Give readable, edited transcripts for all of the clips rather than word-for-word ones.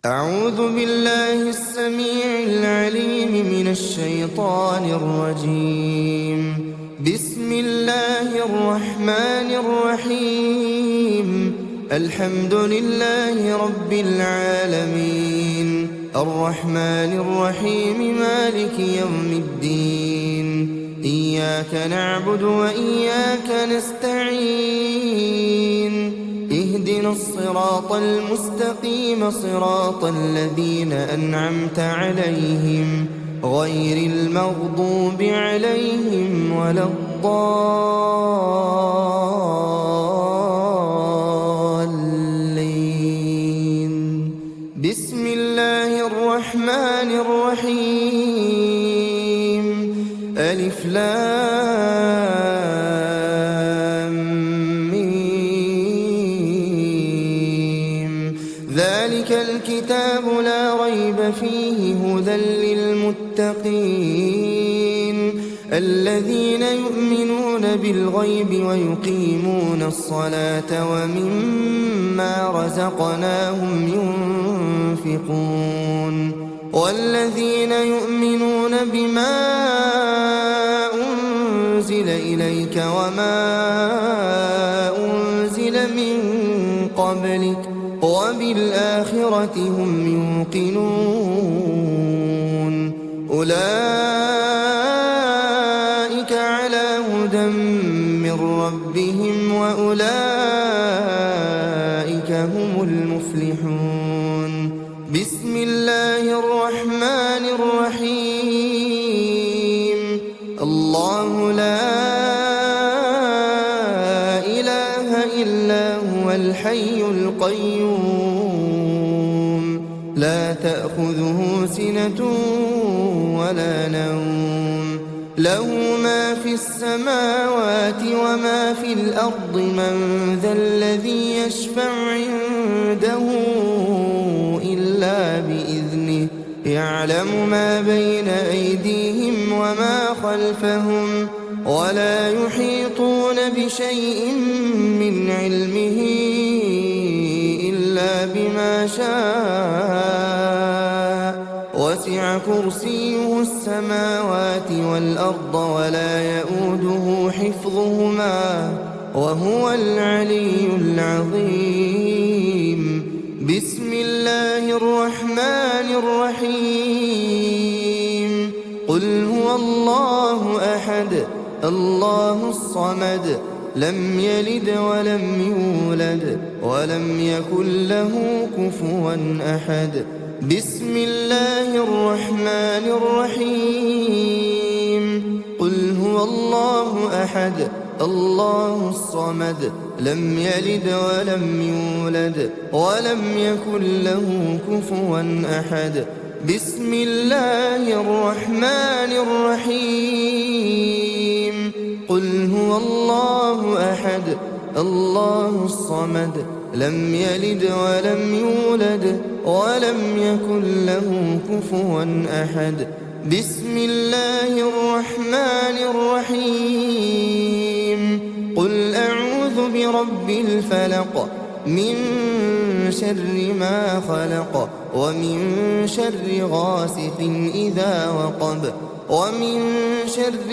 أعوذ بالله السميع العليم من الشيطان الرجيم. بسم الله الرحمن الرحيم. الحمد لله رب العالمين، الرحمن الرحيم، مالك يوم الدين. إياك نعبد وإياك نستعين. اهدنا الصراط المستقيم، صراط الذين أنعمت عليهم غير المغضوب عليهم ولا الضالين. بسم الله الرحمن الرحيم. ألف ذلك الكتاب لا ريب فيه هدى للمتقين الذين يؤمنون بالغيب ويقيمون الصلاة ومما رزقناهم ينفقون والذين يؤمنون بما أنزل إليك وما أنزل من قبلك وبالآخرة هم يوقنون. أولئك على هدى من ربهم وأولئك هم المفلحون. بسم الله الرحمن الرحيم. الله لا إله إلا هو الحي القيوم، لا تأخذه سنة ولا نوم، له ما في السماوات وما في الأرض. من ذا الذي يشفع عنده إلا بإذنه، يعلم ما بين أيديهم وما خلفهم ولا يحيطون بشيء من علمه إلا بما شاء. وسع كرسيه السماوات والأرض ولا يؤوده حفظهما وهو العلي العظيم. بسم الله الرحمن الرحيم. قل هو الله أحد الله الصمد، لم يلد ولم يولد ولم يكن له كفوا أحد. بسم الله الرحمن الرحيم. قل هو الله أحد الله الصمد، لم يلد ولم يولد ولم يكن له كفوا أحد. بسم الله الرحمن الرحيم. قل هو الله أحد الله الصمد، لم يلد ولم يولد ولم يكن له كفوا أحد. بسم الله الرحمن الرحيم. قل أعوذ برب الفلق، من شر ما خلق، ومن شر غاسق إذا وقب، ومن شر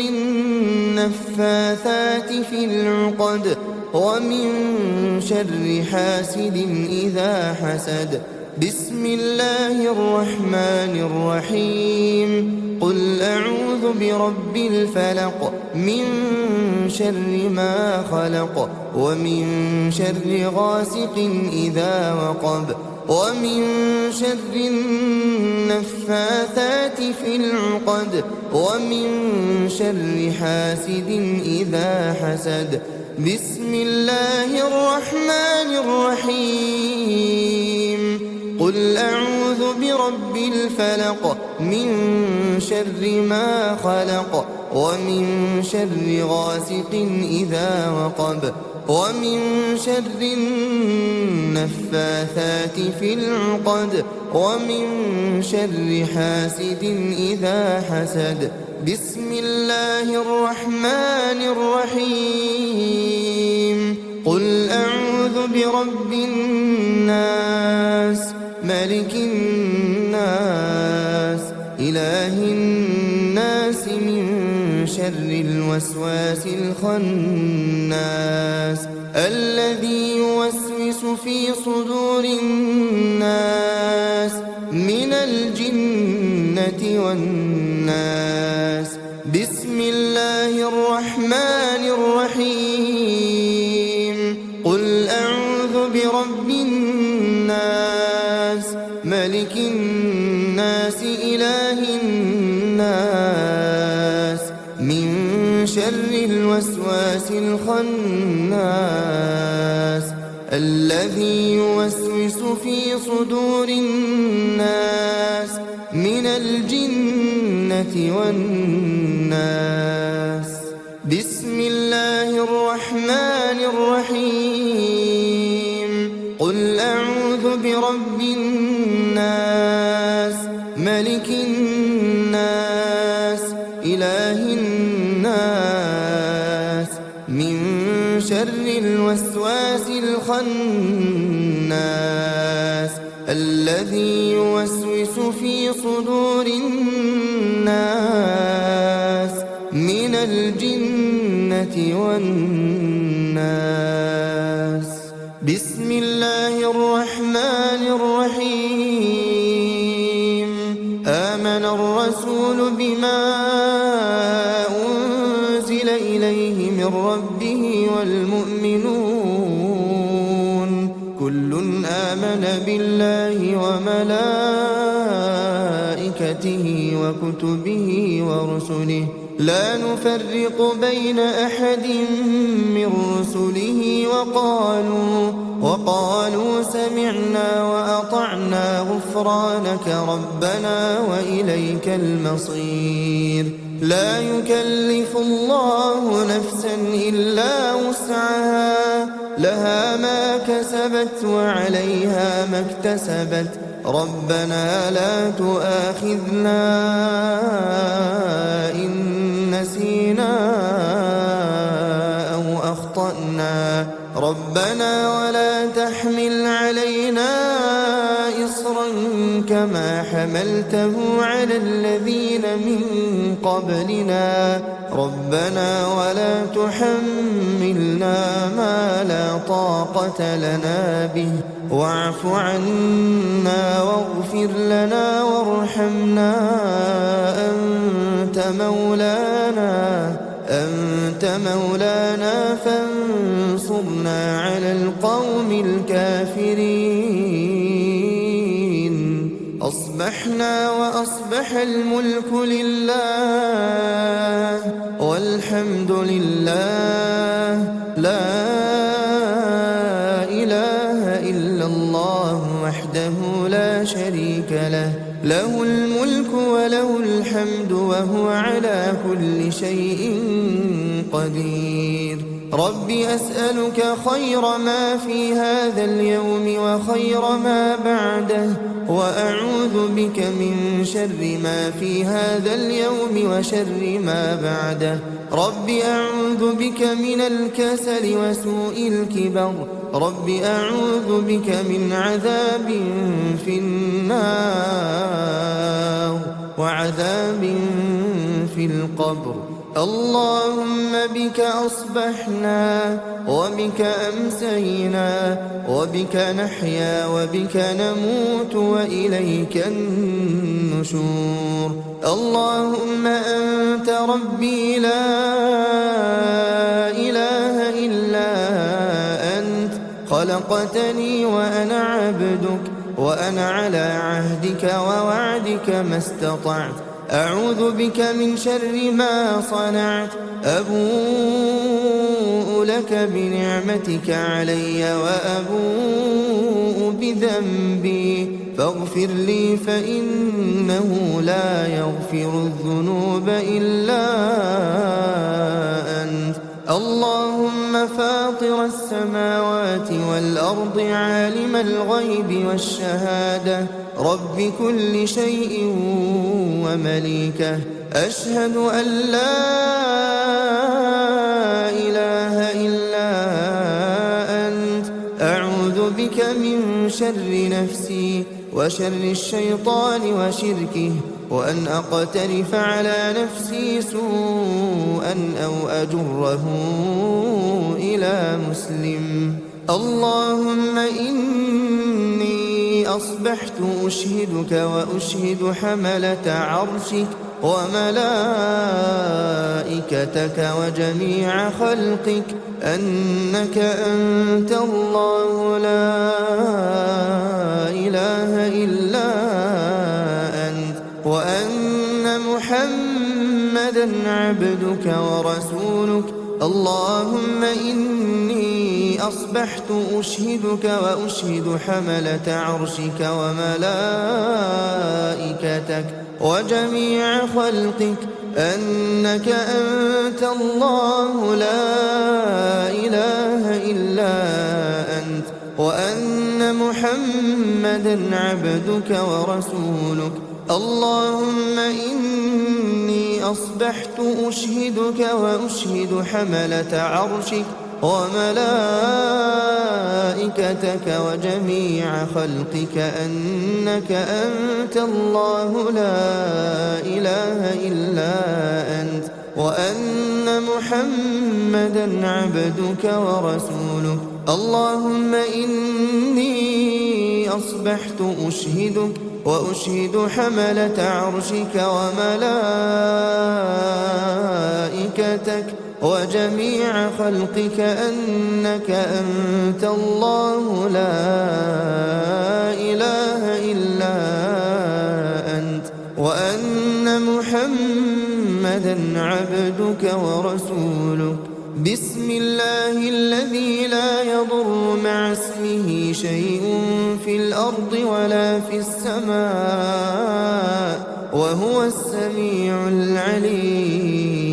النفاثات في العقد، ومن شر حاسد إذا حسد. بسم الله الرحمن الرحيم. قل أعوذ برب الفلق، من شر ما خلق، ومن شر غاسق إذا وقب، ومن شر النفاثات في العقد، ومن شر حاسد إذا حسد. بسم الله الرحمن الرحيم. قل أعوذ برب الفلق، من شر ما خلق، ومن شر غاسق إذا وقب، ومن شر النفاثات في العقد، ومن شر حاسد إذا حسد. بسم الله الرحمن الرحيم. قل أعوذ برب الناس، ملك الناس إله الناس من شر الوسواس الخناس الذي يوسوس في صدور الناس من الجنة والناس. بسم الله الرحمن الرحيم. قل أعوذ برب الناس ملك الناس إله الناس من شر الوسواس الخناس الذي يوسوس في صدور الناس من الجنة والناس. بسم الله الرحمن الرحيم. قل أعوذ برب الناس ملك الناس إله الناس من شر الوسواس الخناس الذي يوسوس في صدور الناس من الجنة والناس. بسم الله الرحمن الرحيم. آمن الرسول بما أنزل إليه من ربه والمؤمنون كل آمن بالله وملائكته وكتبه ورسله لا نفرق بين أحد من رسله وقالوا سمعنا وأطعنا غفرانك ربنا وإليك المصير. لا يكلف الله نفسا إلا وسعها لها ما كسبت وعليها ما اكتسبت ربنا لا تؤاخذنا إن نسينا أو أخطأنا ربنا ولا تحمل علينا إصرا كما حملته على الذين من قبلنا ربنا ولا تحملنا ما لا طاقة لنا به واعف عنا واغفر لنا وارحمنا أنت مولانا فانصرنا على القوم الكافرين. أصبحنا وأصبح الملك لله والحمد لله لا إله إلا الله وحده لا شريك له له الملك وله الحمد وهو على كل شيء قدير. رب أسألك خير ما في هذا اليوم وخير ما بعده وأعوذ بك من شر ما في هذا اليوم وشر ما بعده. رب أعوذ بك من الكسل وسوء الكبر رب أعوذ بك من عذاب في النار وعذاب في القبر. اللهم بك أصبحنا وبك أمسينا وبك نحيا وبك نموت وإليك النشور. اللهم أنت ربي لا إله إلا أنت خلقتني وأنا عبدك وأنا على عهدك ووعدك ما استطعت. أعوذ بك من شر ما صنعت. أبوء لك بنعمتك علي وأبوء بذنبي فاغفر لي فإنه لا يغفر الذنوب إلا أنت. اللهم فاطر السماوات والأرض عالم الغيب والشهادة رب كل شيء ومليكه أشهد أن لا إله إلا أنت. أعوذ بك من شر نفسي وشر الشيطان وشركه، وأن أقترف على نفسي سوءا أو أجره إلى مسلم. اللهم إني أصبحت أشهدك وأشهد حملة عرشك وملائكتك وجميع خلقك أنك أنت الله لا إله إلا أنت، وأن محمدا عبدك ورسولك. اللهم إني أصبحت أشهدك وأشهد حملة عرشك وملائكتك وجميع خلقك أنك أنت الله لا إله إلا أنت، وأن محمدا عبدك ورسولك. اللهم إني أصبحت أشهدك وأشهد حملة عرشك وملائكتك وجميع خلقك أنك أنت الله لا إله إلا أنت، وأن محمدا عبدك ورسولك. اللهم إني أصبحت أشهدك وأشهد حملة عرشك وملائكتك وجميع خلقك أنك أنت الله لا إله إلا أنت، وأن محمدا عبدك ورسولك. بسم الله الذي لا يضر مع اسمه شيء في الأرض ولا في السماء وهو السميع العليم.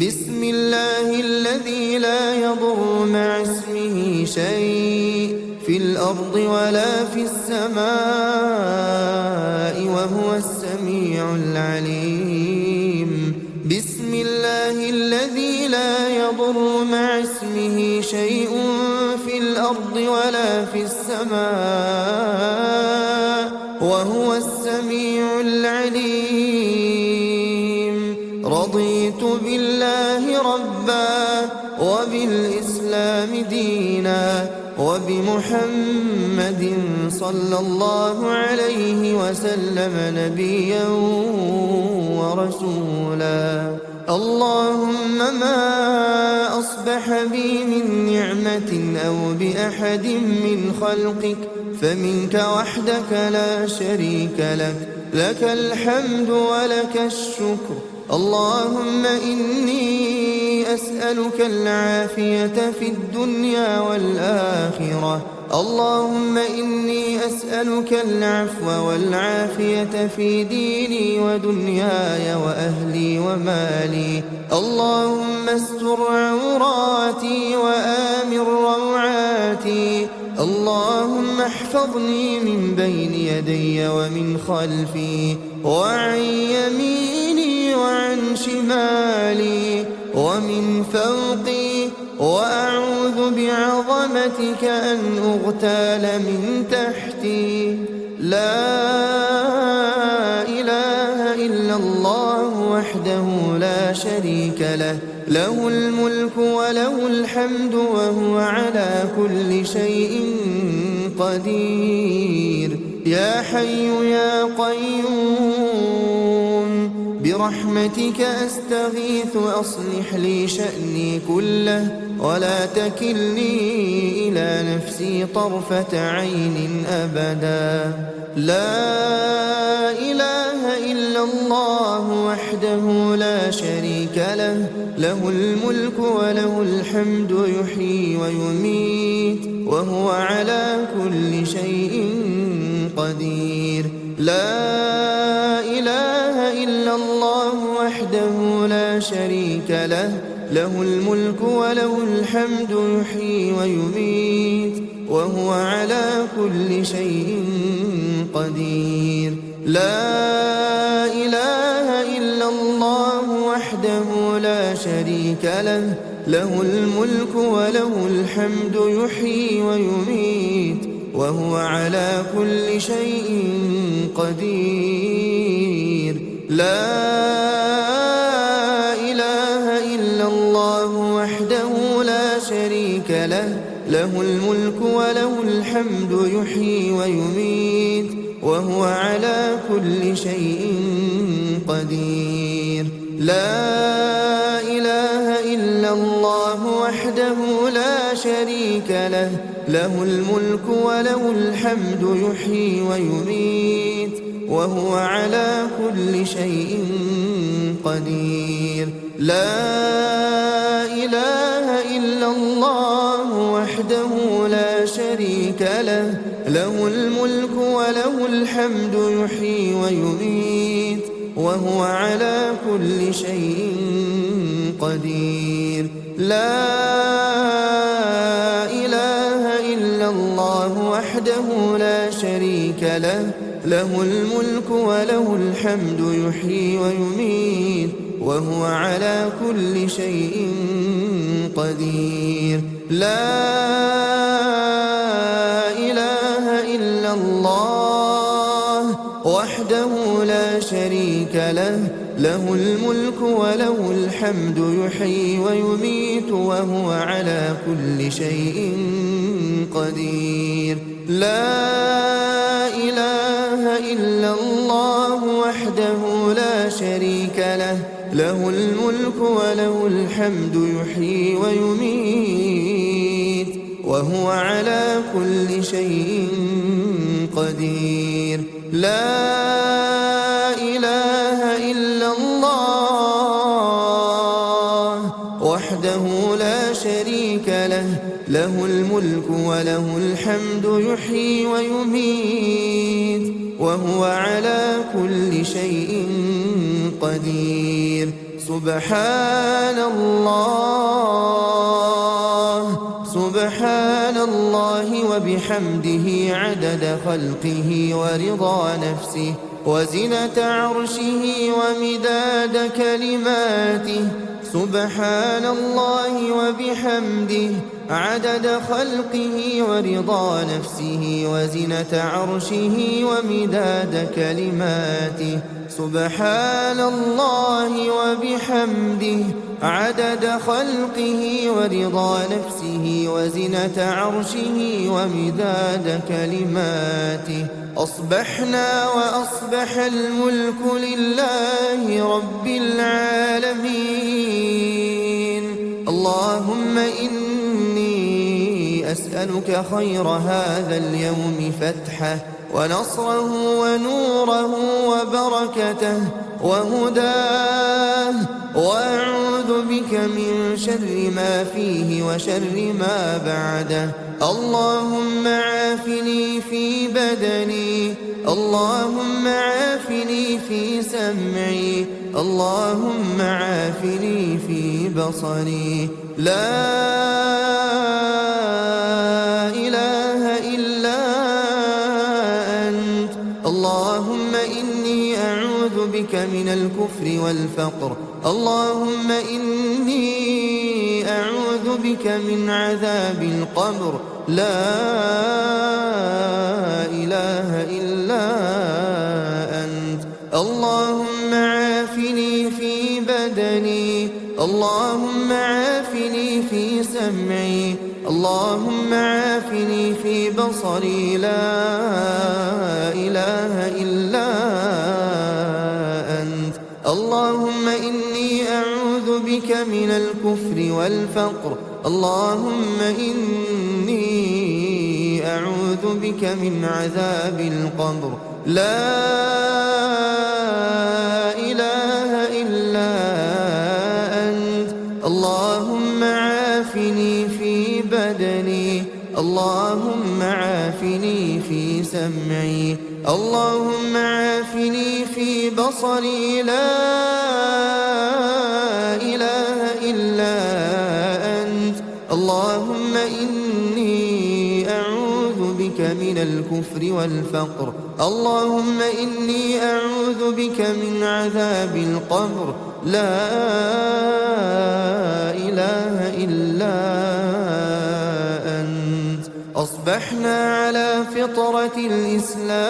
بسم الله الذي لا يضر مع اسمه شيء في الأرض ولا في السماء وهو السميع العليم. بسم الله الذي لا يضر مع اسمه شيء في الأرض ولا في السماء وهو السميع العليم. رضيت بالله ربا وبالإسلام دينا وبمحمد صلى الله عليه وسلم نبيا ورسولا. اللهم ما أصبح بي من نعمة أو بأحد من خلقك فمنك وحدك لا شريك لك، لك الحمد ولك الشكر. اللهم إني أسألك العافية في الدنيا والآخرة. اللهم إني أسألك العفو والعافية في ديني ودنياي وأهلي ومالي. اللهم استر عوراتي وآمن روعاتي. اللهم احفظني من بين يدي ومن خلفي وعن يميني وعن شمالي ومن فوقي، وأعوذ بعظمتك أن أغتال من تحتي. لا إله إلا الله وحده لا شريك له، له الملك وله الحمد وهو على كل شيء قدير. يا حي يا قيوم برحمتك أستغيث أصلح لي شأني كله ولا تكلني إلى نفسي طرفة عين أبدا. لا إله إلا الله وحده لا شريك له، له الملك وله الحمد يحيي ويميت وهو على كل شيء قدير. لا إله إلا الله وحده لا شريك له، له الملك وله الحمد يحيي ويميت وهو على كل شيء قدير. لا إله إلا الله وحده لا شريك له، له الملك وله الحمد يحيي ويميت وهو على كل شيء قدير. لا إله إلا الله وحده لا شريك له، له الملك وله الحمد يحيي ويميت وهو على كل شيء قدير. لا إله إلا الله وحده لا شريك له، له الملك وله الحمد يحيي ويميت وهو على كل شيء قدير. لا إله إلا الله وحده لا شريك له، له الملك وله الحمد يحيي ويميت وهو على كل شيء قدير. لا إله إلا الله وحده لا شريك له، له الملك وله الحمد يحيي ويميت وهو على كل شيء قدير. لا إله إلا الله وحده لا شريك له، له الملك وله الحمد يحيي ويميت وهو على كل شيء قدير. لا إله إلا الله وحده لا شريك له، له الملك وله الحمد يحيي ويميت وهو على كل شيء قدير. لا إله إلا الله وحده لا شريك له، له الملك وله الحمد يحيي ويميت وهو على كل شيء قدير. سبحان الله، سبحان الله وبحمده عدد خلقه ورضا نفسه وزنة عرشه ومداد كلماته. سبحان الله وبحمده عدد خلقه ورضا نفسه وزنة عرشه ومداد كلماته. سبحان الله وبحمده عدد خلقه ورضا نفسه وزنة عرشه ومداد كلماته. أصبحنا وأصبح الملك لله رب العالمين. اللهم إني أسألك خير هذا اليوم فتحه ونصره ونوره وبركته وهداه، وأعوذ بك من شر ما فيه وشر ما بعده. اللهم عافني في بدني، اللهم عافني في سمعي، اللهم عافني في بصري. لا إله إلا أنت. اللهم إني أعوذ بك من الكفر والفقر، اللهم إني أعوذ بك من عذاب القبر. لا إله إلا أنت. اللهم عافني في بدني، اللهم عافني في سمعي، اللهم عافني في بصري. لا إله إلا أنت. اللهم إني أعوذ بك من الكفر والفقر، اللهم إني أعوذ بك من عذاب القبر. لا إله إلا أنت. اللهم عافني في بدني، اللهم عافني في سمعي، اللهم عافني في بصري. لا إله إلا أنت. اللهم إني أعوذ بك من الكفر والفقر، اللهم إني أعوذ بك من عذاب القبر. لا إله إلا أنت. أصبحنا على فطرة الإسلام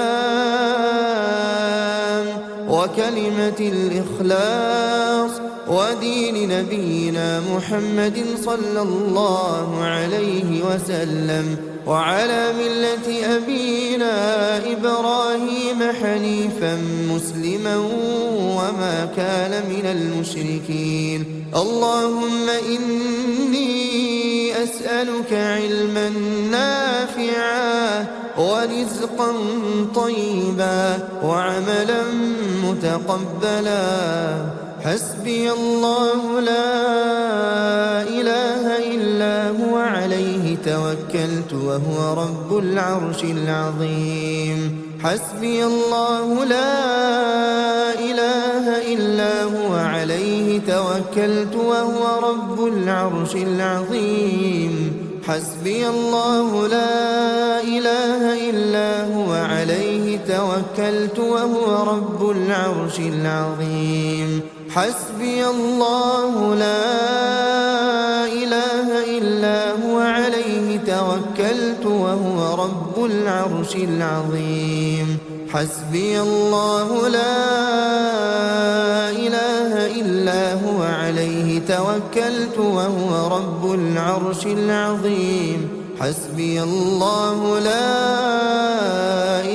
وكلمة الإخلاص ودين نبينا محمد صلى الله عليه وسلم، وعلى ملة أبينا إبراهيم حنيفا مسلما وما كان من المشركين. اللهم إني أسألك علما نافعا ورزقا طيبا وعملا متقبلا. حسبي الله لا إله إلا هو عليه توكلت وهو رب العرش العظيم. حسبي الله لا إله إلا هو عليه توكلت وهو رب العرش العظيم. حسبي الله لا إله إلا هو عليه توكلت وهو رب العرش العظيم. حسبي الله لا إله إلا هو عليه توكلت وهو رب العرش العظيم. حسبي الله لا إله إلا هو عليه توكلت وهو رب العرش العظيم. حسبي الله لا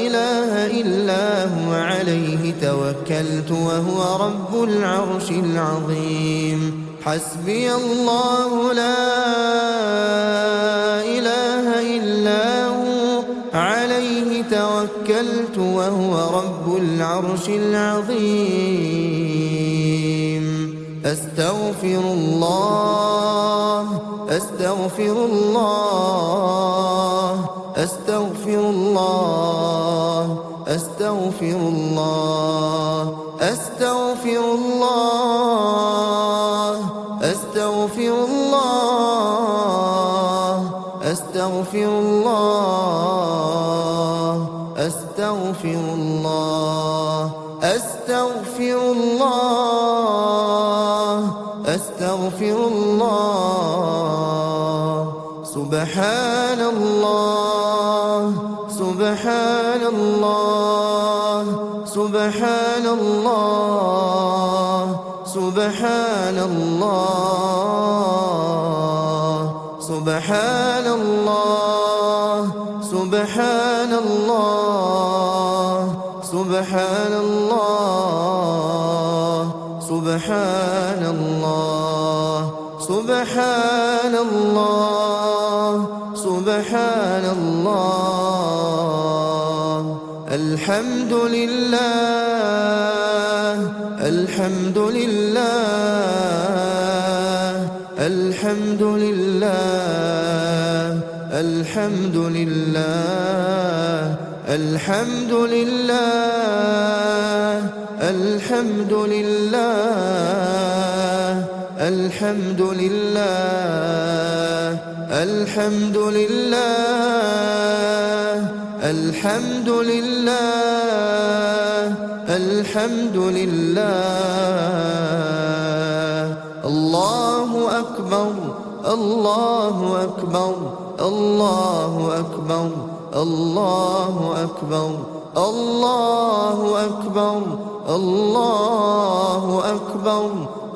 إله إلا هو عليه توكلت وهو رب العرش العظيم. حسبي الله لا إله إلا هو عليه توكلت وهو رب العرش العظيم. أستغفر الله أستغفر الله أستغفر الله أستغفر الله أستغفر الله أستغفر الله أستغفر الله أستغفر الله أستغفر الله أستغفر الله. سبحان الله سبحان الله سبحان الله سبحان الله سبحان الله سبحان الله سبحان الله سبحان الله سبحان الله سبحان الله. الحمد لله الحمد لله الحمد لله الحمد لله الحمد لله الحمد لله الحمد لله الحمد لله الحمد لله الحمد لله. الله أكبر الله أكبر الله أكبر الله أكبر الله أكبر الله أكبر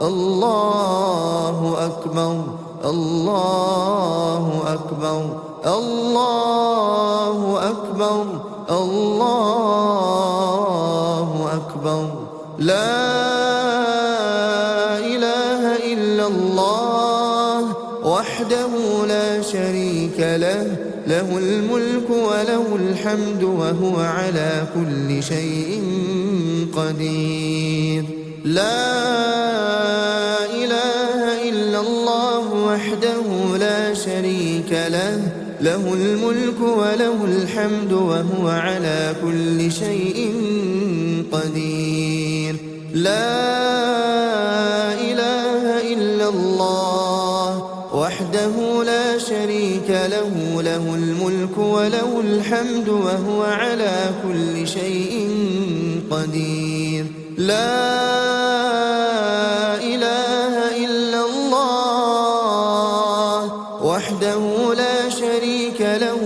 الله أكبر الله أكبر الله أكبر الله أكبر. لا إله إلا الله وحده لا شريك له، له الملك وله الحمد وهو على كل شيء قدير. لا إله إلا الله وحده لا شريك له، له الملك وله الحمد وهو على كل شيء قدير. لا إله إلا الله وحده لا شريك له، له الملك وله الحمد وهو على كل شيء قدير. لا إله إلا الله وحده لا شريك له،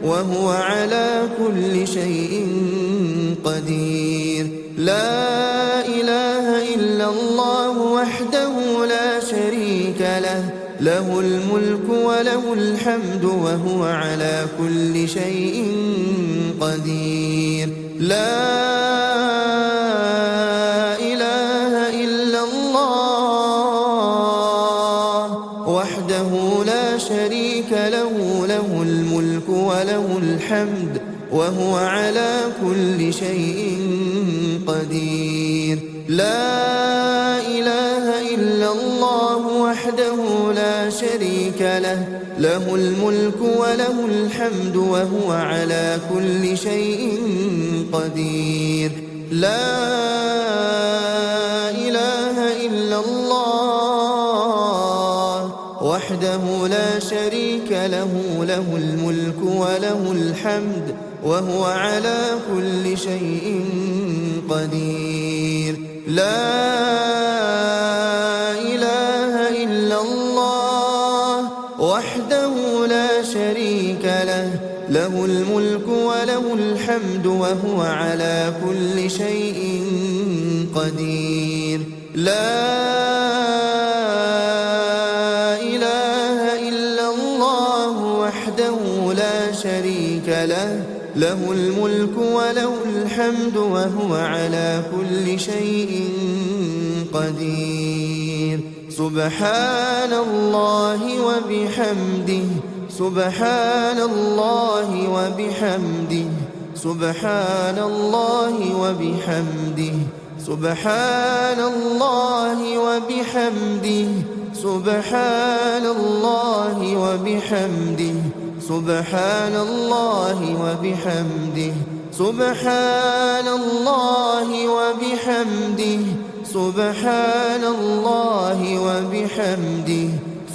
وهو على كل شيء قدير. لا إله إلا الله وحده لا شريك له، له الملك وله الحمد وهو على كل شيء قدير. لا إله إلا الله وحده لا شريك له، له الملك وله الحمد وهو على كل شيء قدير. لا إله إلا الله وحده لا شريك له، له الملك وله الحمد وهو على كل شيء قدير. لا إله إلا الله وحده لا شريك له، له الملك وله الحمد وهو على كل شيء قدير. لا إله إلا الله وحده لا شريك له، له الملك وله الحمد وهو على كل شيء قدير. لا إله إلا الله وحده لا شريك له، له الملك وله الحمد وهو على كل شيء قدير. سبحان الله وبحمده، سبحان الله وبحمده، سبحان الله وبحمده، سبحان الله وبحمده، سبحان الله وبحمده، سبحان الله وبحمده، سبحان الله وبحمده، سبحان الله وبحمده،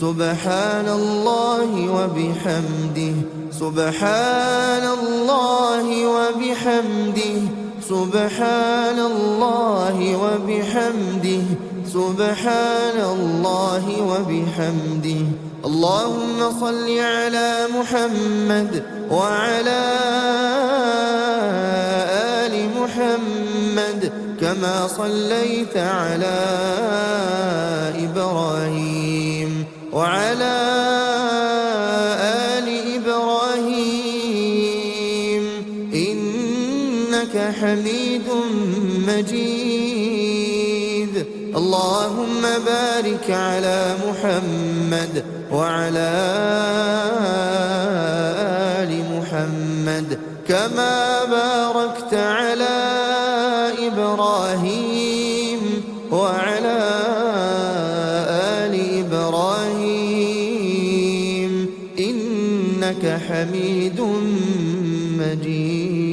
سبحان الله وبحمده، سبحان الله وبحمده، سبحان الله وبحمده، سبحان الله وبحمده. اللهم صل على محمد وعلى آل محمد كما صليت على إبراهيم وعلى آل إبراهيم إنك حميد مجيد. اللهم بارك على محمد وعلى آل محمد كما باركت على إبراهيم وعلى آل إبراهيم إنك حميد مجيد.